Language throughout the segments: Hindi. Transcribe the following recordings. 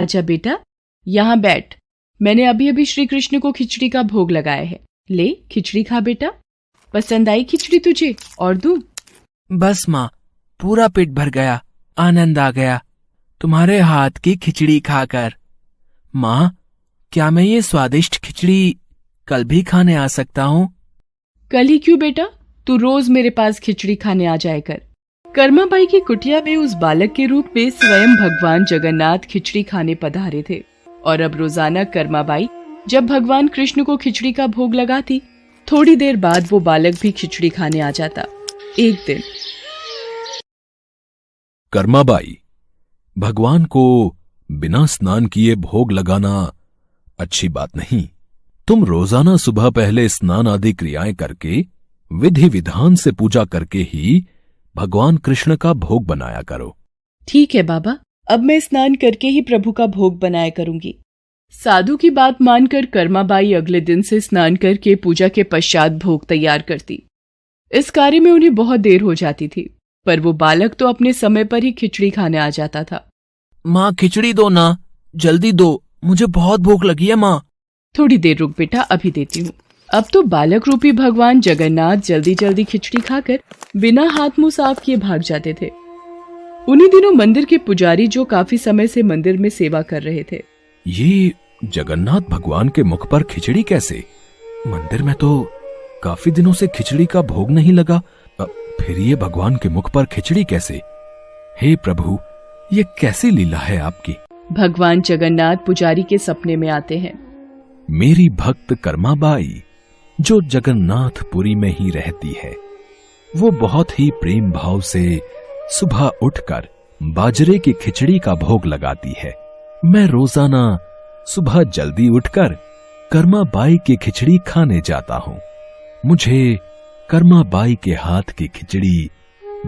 अच्छा बेटा, यहाँ बैठ। मैंने अभी अभी श्री कृष्ण को खिचड़ी का भोग लगाया है। ले खिचड़ी खा बेटा। पसंद आई खिचड़ी तुझे? और दूं? बस माँ, पूरा पेट भर गया, आनंद आ गया तुम्हारे हाथ की खिचड़ी खाकर। माँ, क्या मैं ये स्वादिष्ट खिचड़ी कल भी खाने आ सकता हूँ? कल ही क्यों बेटा, तू रोज मेरे पास खिचड़ी खाने आ जाया कर। कर्माबाई की कुटिया में उस बालक के रूप में स्वयं भगवान जगन्नाथ खिचड़ी खाने पधारे थे और अब रोजाना कर्माबाई जब भगवान कृष्ण को खिचड़ी का भोग लगाती, थोड़ी देर बाद वो बालक भी खिचड़ी खाने आ जाता। एक दिन कर्माबाई, भगवान को बिना स्नान किए भोग लगाना अच्छी बात नहीं। तुम रोजाना सुबह पहले स्नान आदि क्रियाएं करके विधि विधान से पूजा करके ही भगवान कृष्ण का भोग बनाया करो। ठीक है बाबा, अब मैं स्नान करके ही प्रभु का भोग बनाया करूंगी। साधु की बात मानकर कर्माबाई अगले दिन से स्नान करके पूजा के पश्चात भोग तैयार करती। इस कार्य में उन्हें बहुत देर हो जाती थी, पर वो बालक तो अपने समय पर ही खिचड़ी खाने आ जाता था। माँ, खिचड़ी दो ना, जल्दी दो, मुझे बहुत भूख लगी है माँ। थोड़ी देर रुक बेटा, अभी देती हूँ। अब तो बालक रूपी भगवान जगन्नाथ जल्दी जल्दी खिचड़ी खाकर बिना हाथ मुंह साफ किए भाग जाते थे। उन्हीं दिनों मंदिर के पुजारी, जो काफी समय से मंदिर में सेवा कर रहे थे, ये जगन्नाथ भगवान के मुख पर खिचड़ी कैसे? मंदिर में तो काफी दिनों से खिचड़ी का भोग नहीं लगा, फिर ये भगवान के मुख पर खिचड़ी कैसे? हे प्रभु, ये कैसी लीला है आपकी? भगवान जगन्नाथ पुजारी के सपने में आते हैं। मेरी भक्त कर्माबाई, जो जगन्नाथपुरी में ही रहती है, वो बहुत ही प्रेम भाव से सुबह उठकर बाजरे की खिचड़ी का भोग लगाती है। मैं रोजाना सुबह जल्दी उठकर कर्माबाई की खिचड़ी खाने जाता हूँ। मुझे कर्माबाई के हाथ की खिचड़ी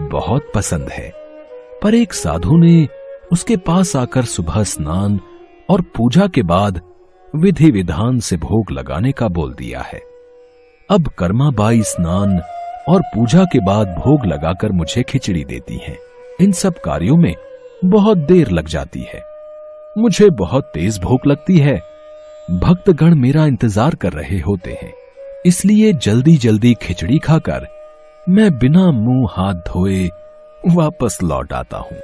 बहुत पसंद है। पर एक साधु ने उसके पास आकर सुबह स्नान और पूजा के बाद विधि विधान से भोग लगाने का बोल दिया है। अब कर्माबाई स्नान और पूजा के बाद भोग लगाकर मुझे खिचड़ी देती हैं। इन सब कार्यों में बहुत देर लग जाती है। मुझे बहुत तेज भूख लगती है। भक्तगण मेरा इंतजार कर रहे होते हैं, इसलिए जल्दी जल्दी खिचड़ी खाकर मैं बिना मुंह हाथ धोए वापस लौट आता हूँ।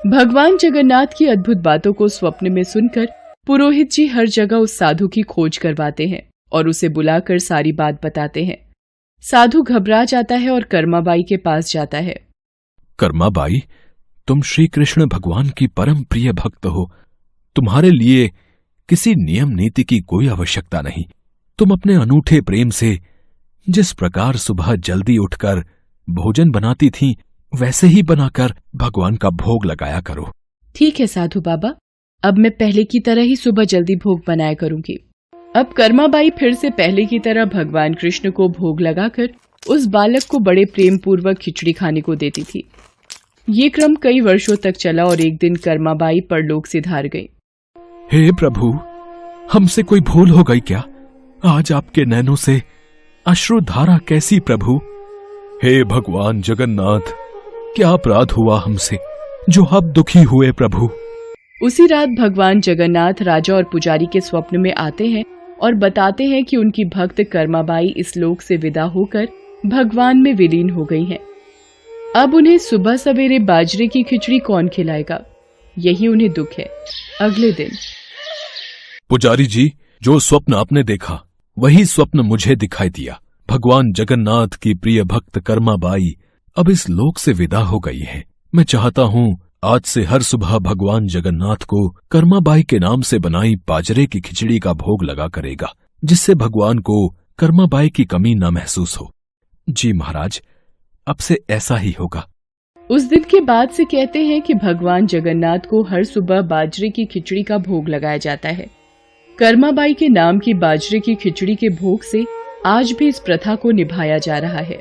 भगवान जगन्नाथ की अद्भुत बातों को स्वप्न में सुनकर पुरोहित जी हर जगह उस साधु की खोज करवाते हैं और उसे बुलाकर सारी बात बताते हैं। साधु घबरा जाता है और कर्माबाई के पास जाता है। कर्माबाई, तुम श्री कृष्ण भगवान की परम प्रिय भक्त हो। तुम्हारे लिए किसी नियम नीति की कोई आवश्यकता नहीं। तुम अपने अनूठे प्रेम से जिस प्रकार सुबह जल्दी उठकर भोजन बनाती थीं, वैसे ही बनाकर भगवान का भोग लगाया करो। ठीक है साधु बाबा, अब मैं पहले की तरह ही सुबह जल्दी भोग बनाया करूंगी। अब कर्माबाई फिर से पहले की तरह भगवान कृष्ण को भोग लगाकर उस बालक को बड़े प्रेम पूर्वक खिचड़ी खाने को देती थी। ये क्रम कई वर्षों तक चला और एक दिन कर्माबाई परलोक सिधार गई। हे प्रभु, हमसे कोई भूल हो गई क्या? आज आपके नैनों से अश्रुधारा कैसी प्रभु? हे भगवान जगन्नाथ, क्या अपराध हुआ हमसे जो अब दुखी हुए प्रभु? उसी रात भगवान जगन्नाथ राजा और पुजारी के स्वप्न में आते हैं और बताते हैं कि उनकी भक्त कर्माबाई इस लोक से विदा होकर भगवान में विलीन हो गई हैं। अब उन्हें सुबह सवेरे बाजरे की खिचड़ी कौन खिलाएगा, यही उन्हें दुख है। अगले दिन पुजारी जी, जो स्वप्न आपने देखा वही स्वप्न मुझे दिखाई दिया। भगवान जगन्नाथ की प्रिय भक्त कर्माबाई अब इस लोक से विदा हो गई है। मैं चाहता हूँ आज से हर सुबह भगवान जगन्नाथ को कर्माबाई के नाम से बनाई बाजरे की खिचड़ी का भोग लगा करेगा, जिससे भगवान को कर्माबाई की कमी न महसूस हो। जी महाराज, अब से ऐसा ही होगा। उस दिन के बाद से कहते हैं कि भगवान जगन्नाथ को हर सुबह बाजरे की खिचड़ी का भोग लगाया जाता है। कर्माबाई के नाम की बाजरे की खिचड़ी के भोग से आज भी इस प्रथा को निभाया जा रहा है।